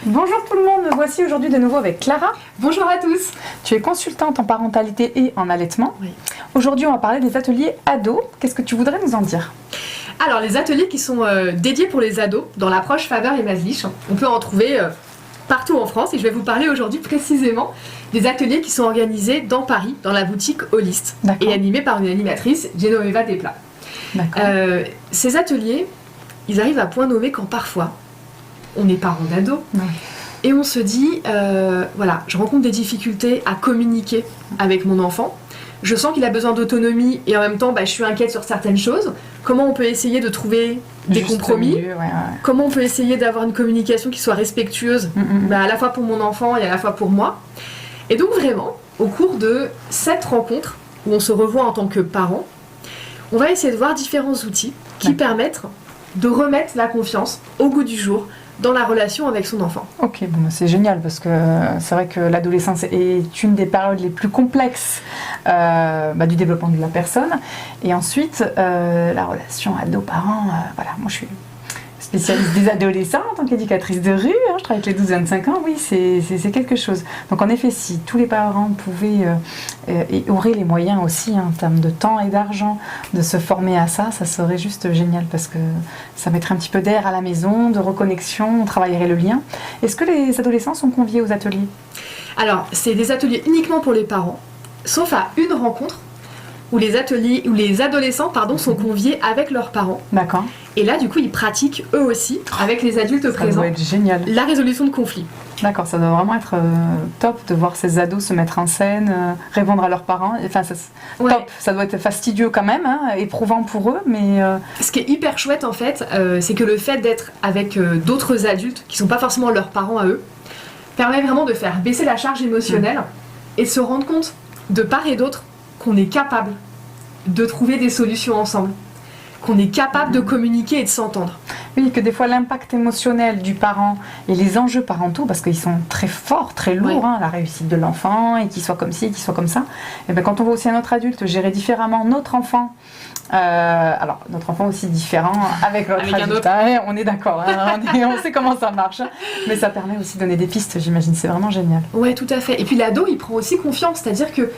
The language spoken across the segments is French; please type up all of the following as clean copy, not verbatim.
Bonjour tout le monde, me voici aujourd'hui de nouveau avec Clara. Bonjour à tous. Tu es consultante en parentalité et en allaitement. Oui. Aujourd'hui on va parler des ateliers ados. Qu'est-ce que tu voudrais nous en dire? Alors les ateliers qui sont dédiés pour les ados dans l'approche Faber et Maslich, on peut en trouver partout en France et je vais vous parler aujourd'hui précisément des ateliers qui sont organisés dans Paris, dans la boutique Holist et animés par une animatrice, Genoveva Desplat. Ces ateliers, ils arrivent à point nommé quand parfois on est parent d'ado et on se dit voilà, je rencontre des difficultés à communiquer avec mon enfant, je sens qu'il a besoin d'autonomie et en même temps je suis inquiète sur certaines choses. Comment on peut essayer de trouver des compromis, comment on peut essayer d'avoir une communication qui soit respectueuse à la fois pour mon enfant et à la fois pour moi. Et donc vraiment, au cours de cette rencontre où on se revoit en tant que parent, on va essayer de voir différents outils qui permettent de remettre la confiance au goût du jour dans la relation avec son enfant. Ok, bon, c'est génial parce que c'est vrai que l'adolescence est une des périodes les plus complexes du développement de la personne. Et ensuite, la relation ado-parent, voilà, moi je suis spécialiste des adolescents en tant qu'éducatrice de rue, je travaille avec les 12-25 ans, oui, c'est quelque chose. Donc en effet, si tous les parents pouvaient et auraient les moyens aussi en termes de temps et d'argent de se former à ça, ça serait juste génial parce que ça mettrait un petit peu d'air à la maison, de reconnexion, on travaillerait le lien. Est-ce que les adolescents sont conviés aux ateliers? Alors, c'est des ateliers uniquement pour les parents, sauf à une rencontre où les adolescents sont conviés avec leurs parents. D'accord. Et là, du coup, ils pratiquent eux aussi, avec les adultes présents, ça doit être génial. La résolution de conflits. D'accord, ça doit vraiment être top de voir ces ados se mettre en scène, répondre à leurs parents. Enfin, top, ça doit être fastidieux quand même, éprouvant pour eux, mais... Ce qui est hyper chouette en fait, c'est que le fait d'être avec d'autres adultes, qui sont pas forcément leurs parents à eux, permet vraiment de faire baisser la charge émotionnelle et de se rendre compte, de part et d'autre, qu'on est capable de trouver des solutions ensemble, qu'on est capable de communiquer et de s'entendre. Oui, que des fois l'impact émotionnel du parent et les enjeux parentaux, parce qu'ils sont très forts, très lourds, la réussite de l'enfant, et qu'il soit comme ci, qu'il soit comme ça, et bien quand on voit aussi un autre adulte gérer différemment notre enfant, alors notre enfant aussi différent avec l'autre adulte, on est d'accord, on sait comment ça marche, mais ça permet aussi de donner des pistes, j'imagine, c'est vraiment génial. Ouais, tout à fait. Et puis l'ado, il prend aussi confiance, c'est-à-dire que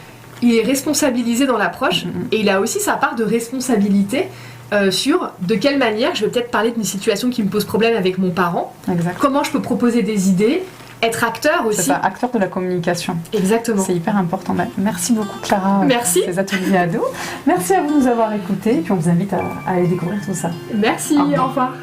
il est responsabilisé dans l'approche et il a aussi sa part de responsabilité sur de quelle manière je vais peut-être parler d'une situation qui me pose problème avec mon parent, comment je peux proposer des idées, être acteur aussi. C'est ça, acteur de la communication. Exactement. C'est hyper important. Merci beaucoup Clara pour ces ateliers ados. Merci à vous de nous avoir écoutés et puis on vous invite à aller découvrir tout ça. Merci, au revoir.